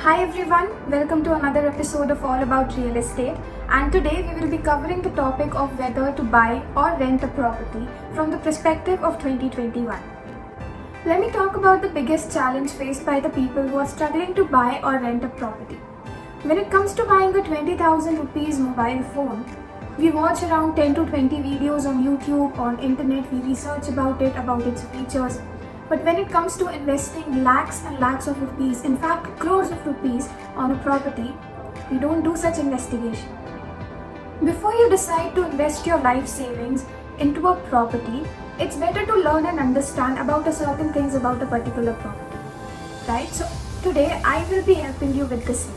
Hi everyone, welcome to another episode of All About Real Estate, and today we will be covering the topic of whether to buy or rent a property from the perspective of 2021. Let me talk about the biggest challenge faced by the people who are struggling to buy or rent a property. When it comes to buying a 20,000 rupees mobile phone, we watch around 10 to 20 videos on YouTube, on internet, we research about it, about its features. But when it comes to investing lakhs and lakhs of rupees, in fact crores of rupees on a property, we don't do such investigation. Before you decide to invest your life savings into a property, it's better to learn and understand about a certain things about a particular property, right? So today I will be helping you with this.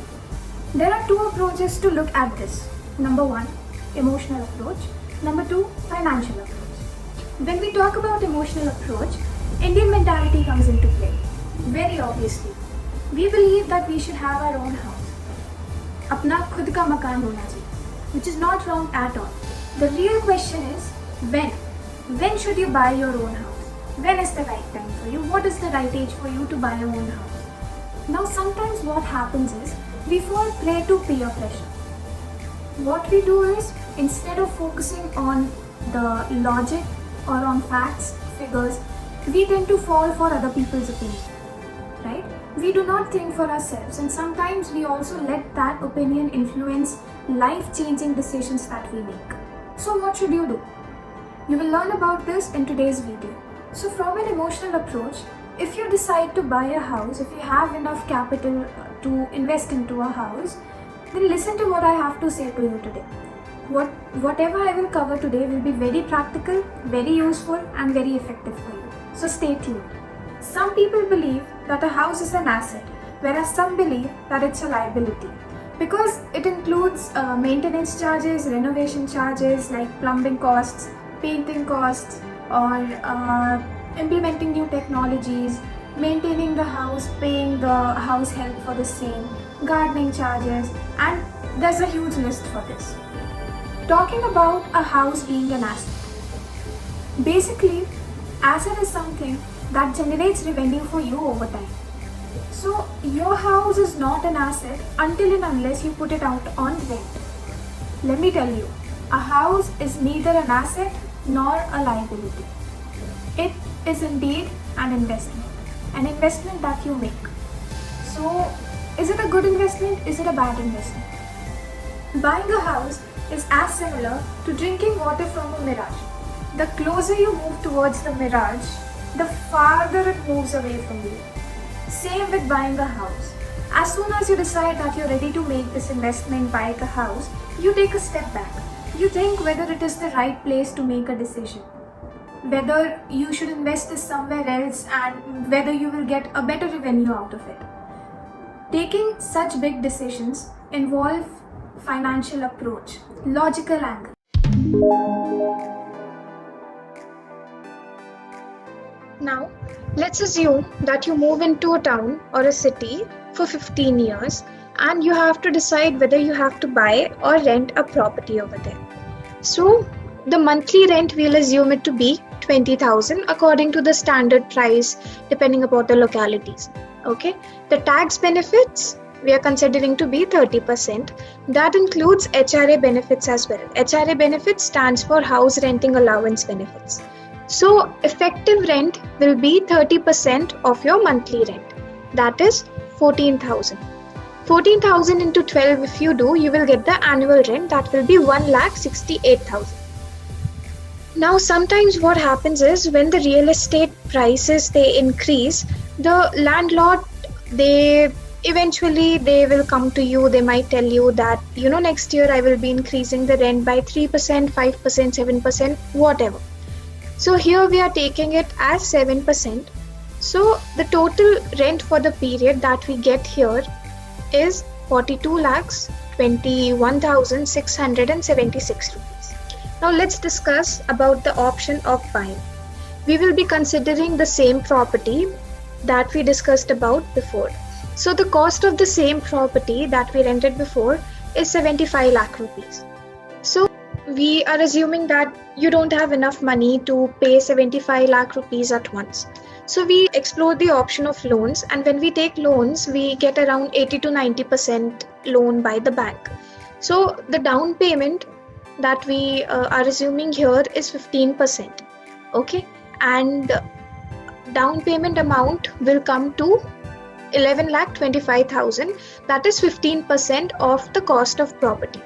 There are two approaches to look at this. Number one, emotional approach. Number two, financial approach. When we talk about emotional approach, Indian mentality comes into play. Very obviously, we believe that we should have our own house. अपना खुद का मकान होना चाहिए, which is not wrong at all. The real question is when. When should you buy your own house? When is the right time for you? What is the right age for you to buy your own house? Now sometimes what happens is we fall prey to peer pressure. What we do is instead of focusing on the logic or on facts, figures, we tend to fall for other people's opinion, right? We do not think for ourselves, and sometimes we also let that opinion influence life-changing decisions that we make. So what should you do? You will learn about this in today's video. So from an emotional approach, if you decide to buy a house, if you have enough capital to invest into a house, then listen to what I have to say to you today. Whatever I will cover today will be very practical, very useful and very effective for you. So stay tuned. Some people believe that a house is an asset, whereas some believe that it's a liability, because it includes maintenance charges, renovation charges like plumbing costs, painting costs, or implementing new technologies, maintaining the house, paying the house help for the same, gardening charges, and there's a huge list for this. Talking about a house being an asset. Basically, asset is something that generates revenue for you over time. So your house is not an asset until and unless you put it out on rent. Let me tell you, a house is neither an asset nor a liability. It is indeed an investment that you make. So is it a good investment? Is it a bad investment? Buying a house is as similar to drinking water from a mirage. The closer you move towards the mirage, the farther it moves away from you. Same with buying a house. As soon as you decide that you're ready to make this investment, buy a house, you take a step back. You think whether it is the right place to make a decision, whether you should invest this somewhere else, and whether you will get a better revenue out of it. Taking such big decisions involve financial approach, logical angle. Now, let's assume that you move into a town or a city for 15 years and you have to decide whether you have to buy or rent a property over there. So, the monthly rent, we'll assume it to be 20,000 according to the standard price depending upon the localities. Okay, the tax benefits we are considering to be 30%. That includes HRA benefits as well. HRA benefits stands for House Renting Allowance Benefits. So effective rent will be 30% of your monthly rent. That is 14,000. 14,000 into 12 if you do, you will get the annual rent. That will be 1,68,000. Now sometimes what happens is when the real estate prices they increase, the landlord eventually they will come to you. They might tell you that next year I will be increasing the rent by 3%, 5%, 7%, whatever. So here we are taking it as 7%. So the total rent for the period that we get here is 42,21,676 rupees. Now let's discuss about the option of buying. We will be considering the same property that we discussed about before. So the cost of the same property that we rented before is 75 lakh rupees. So we are assuming that you don't have enough money to pay 75 lakh rupees at once. So we explore the option of loans, and when we take loans, we get around 80 to 90% loan by the bank. So the down payment that we are assuming here is 15%. Okay, and down payment amount will come to 11,25,000. That is 15% of the cost of property.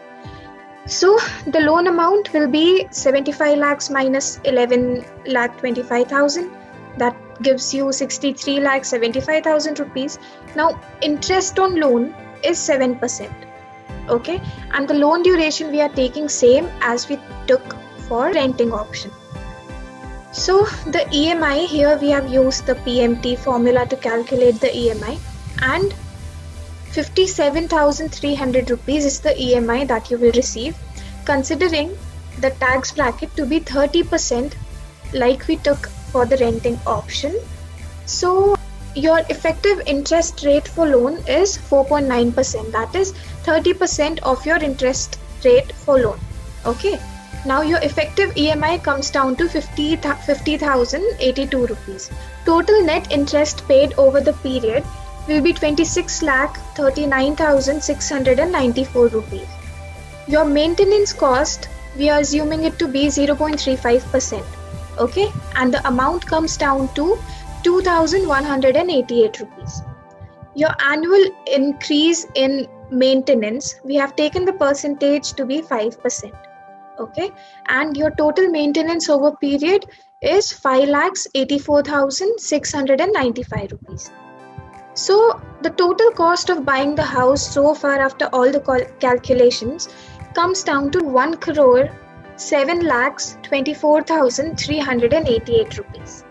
So the loan amount will be 75 lakhs minus 11,25,000. That gives you 63,75,000 rupees. Now interest on loan is 7%. Okay, and the loan duration we are taking same as we took for renting option. So the EMI here, we have used the PMT formula to calculate the EMI, and 57,300 rupees is the EMI that you will receive, considering the tax bracket to be 30% like we took for the renting option. So your effective interest rate for loan is 4.9%. That is 30% of your interest rate for loan. Okay. Now your effective EMI comes down to 50,082 rupees. Total net interest paid over the period will be 26,39,694 rupees. Your maintenance cost, we are assuming it to be 0.35%. Okay, and the amount comes down to 2,188 rupees. Your annual increase in maintenance, we have taken the percentage to be 5%. Okay, and your total maintenance over period is 5,84,695 rupees. So the total cost of buying the house so far after all the calculations comes down to 1,07,24,388 rupees.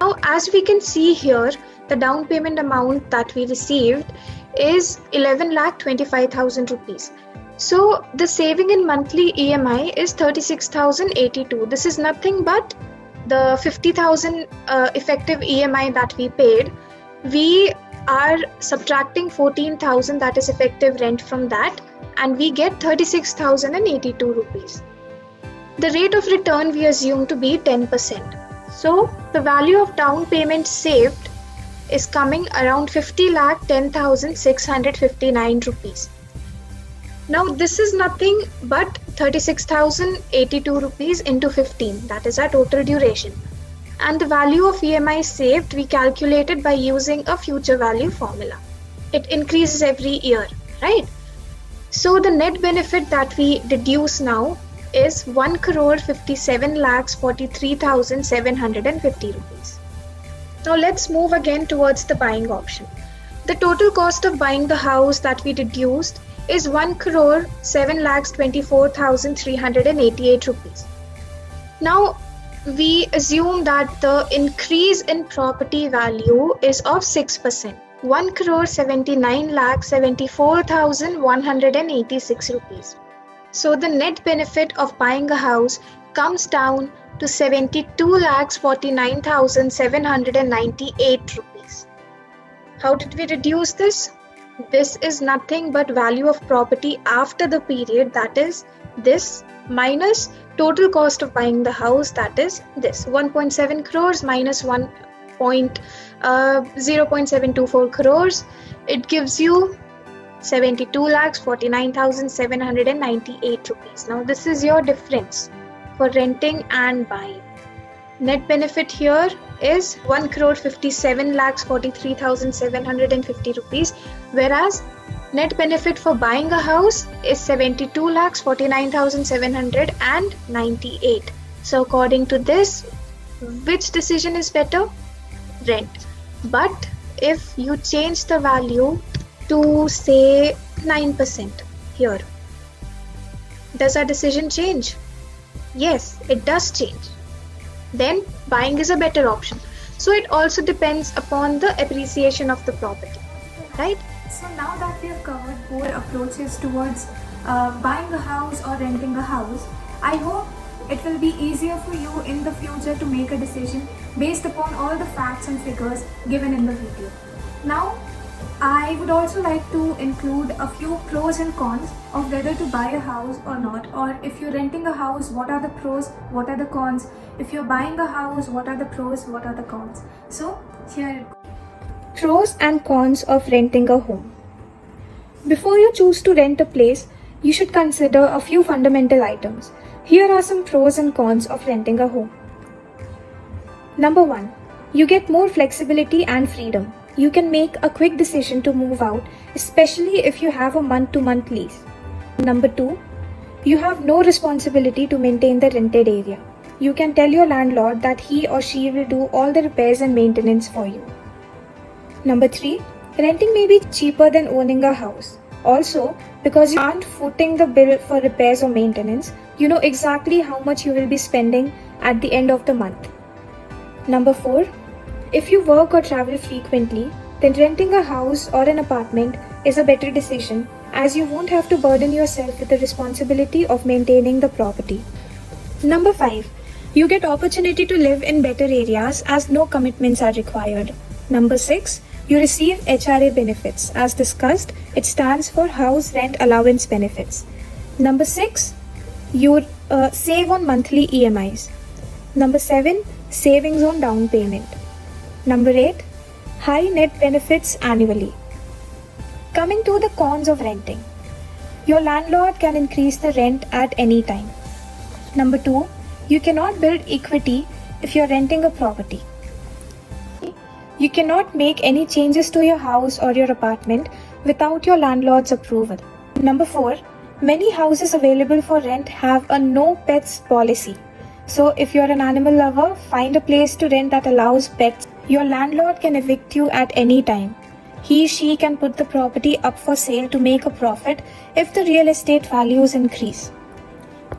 Now, as we can see here, the down payment amount that we received is 11,25,000 rupees. So the saving in monthly EMI is 36,082. This is nothing but the 50,000 effective EMI that we paid. We are subtracting 14,000, that is effective rent, from that, and we get 36,082 rupees. The rate of return we assume to be 10%. So the value of down payment saved is coming around 50,10,659 rupees. Now this is nothing but 36,082 rupees into 15, that is our total duration. And the value of EMI saved we calculated by using a future value formula. It increases every year, right? So the net benefit that we deduce now is 1,57,43,750 rupees. Now let's move again towards the buying option. The total cost of buying the house that we deduced is 1,07,24,388 rupees. Now we assume that the increase in property value is of 6%, 1,79,74,186 rupees. So the net benefit of buying a house comes down to 72,49,798 rupees. How did we reduce this? This is nothing but value of property after the period, that is this, minus total cost of buying the house, that is this, 1.7 crores minus 0.724 crores. It gives you 72,49,798 rupees. Now this is your difference for renting and buying. Net benefit here is 1,57,43,750 rupees, whereas net benefit for buying a house is 72,49,798. So according to this, which decision is better? Rent. But if you change the value to say 9% here, does our decision change? Yes, it does change. Then buying is a better option. So it also depends upon the appreciation of the property, right? So now that we have covered both approaches towards buying a house or renting a house, I hope it will be easier for you in the future to make a decision based upon all the facts and figures given in the video. Now, I would also like to include a few pros and cons of whether to buy a house or not, or if you're renting a house, what are the pros, what are the cons, if you're buying a house, what are the pros, what are the cons. So here it goes. Pros and cons of renting a home. Before you choose to rent a place, you should consider a few fundamental items. Here are some pros and cons of renting a home. Number 1. You get more flexibility and freedom. You can make a quick decision to move out, especially if you have a month-to-month lease. Number 2. You have no responsibility to maintain the rented area. You can tell your landlord that he or she will do all the repairs and maintenance for you. Number 3. Renting may be cheaper than owning a house. Also, because you aren't footing the bill for repairs or maintenance, you know exactly how much you will be spending at the end of the month. Number 4. If you work or travel frequently, then renting a house or an apartment is a better decision, as you won't have to burden yourself with the responsibility of maintaining the property. Number 5. You get opportunity to live in better areas as no commitments are required. Number 6. You receive HRA benefits. As discussed, it stands for House Rent Allowance Benefits. Number 6. You save on monthly EMIs. Number 7. Savings on down payment. Number 8. High net benefits annually. Coming to the cons of renting. Your landlord can increase the rent at any time. Number 2. You cannot build equity if you're renting a property. You cannot make any changes to your house or your apartment without your landlord's approval. Number 4. Many houses available for rent have a no pets policy. So if you're an animal lover, find a place to rent that allows pets. Your landlord can evict you at any time. She can put the property up for sale to make a profit if the real estate values increase.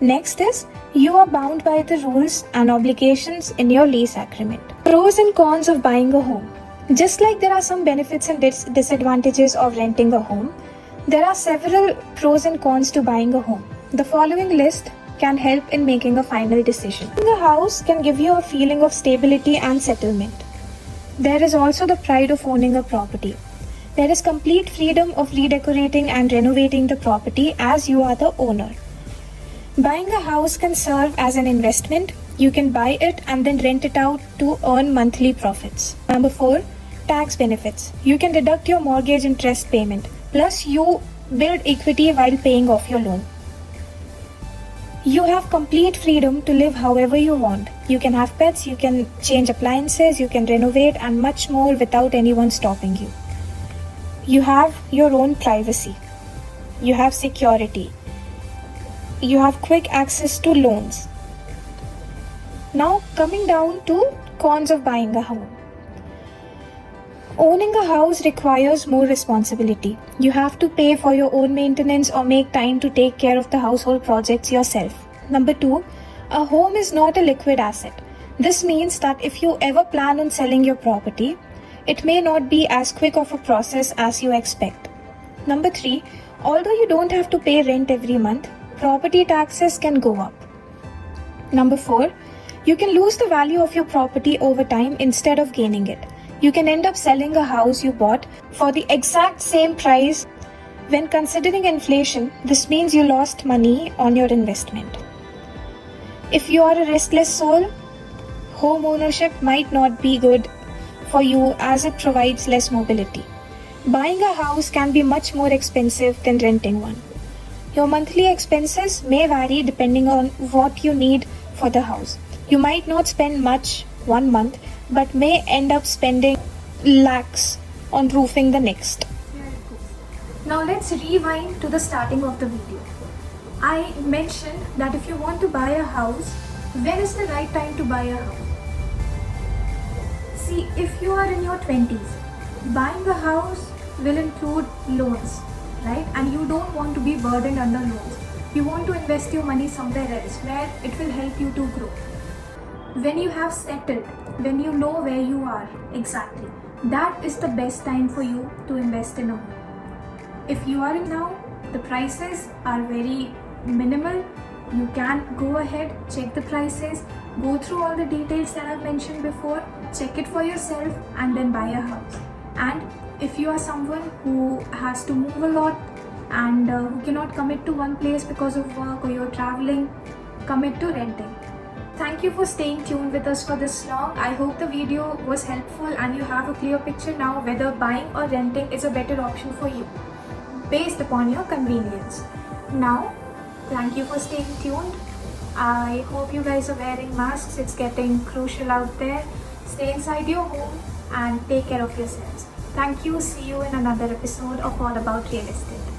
Next is, you are bound by the rules and obligations in your lease agreement. Pros and cons of buying a home. Just like there are some benefits and disadvantages of renting a home, there are several pros and cons to buying a home. The following list can help in making a final decision. Buying a house can give you a feeling of stability and settlement. There is also the pride of owning a property. There is complete freedom of redecorating and renovating the property as you are the owner. Buying a house can serve as an investment. You can buy it and then rent it out to earn monthly profits. Number 4. Tax benefits. You can deduct your mortgage interest payment. Plus, you build equity while paying off your loan. You have complete freedom to live however you want. You can have pets, you can change appliances, you can renovate and much more without anyone stopping you. You have your own privacy. You have security. You have quick access to loans. Now coming down to cons of buying a home. Owning a house requires more responsibility. You have to pay for your own maintenance or make time to take care of the household projects yourself. Number 2, a home is not a liquid asset. This means that if you ever plan on selling your property, it may not be as quick of a process as you expect. Number 3, although you don't have to pay rent every month, property taxes can go up. Number 4, you can lose the value of your property over time instead of gaining it. You can end up selling a house you bought for the exact same price. When considering inflation, this means you lost money on your investment. If you are a restless soul, home ownership might not be good for you as it provides less mobility. Buying a house can be much more expensive than renting one. Your monthly expenses may vary depending on what you need for the house. You might not spend much one month, but may end up spending lakhs on roofing the next. Now let's rewind to the starting of the video. I mentioned that if you want to buy a house, when is the right time to buy a house? See, if you are in your 20s, buying a house will include loans, right? And you don't want to be burdened under loans. You want to invest your money somewhere else where it will help you to grow. When you have settled, when you know where you are exactly, that is the best time for you to invest in a home. If you are in now, the prices are very minimal. You can go ahead, check the prices, go through all the details that I've mentioned before, check it for yourself and then buy a house. And if you are someone who has to move a lot and who cannot commit to one place because of work or you're traveling, commit to renting. Thank you for staying tuned with us for this long. I hope the video was helpful and you have a clear picture now whether buying or renting is a better option for you based upon your convenience. Now, thank you for staying tuned. I hope you guys are wearing masks. It's getting crucial out there. Stay inside your home and take care of yourselves. Thank you. See you in another episode of All About Real Estate.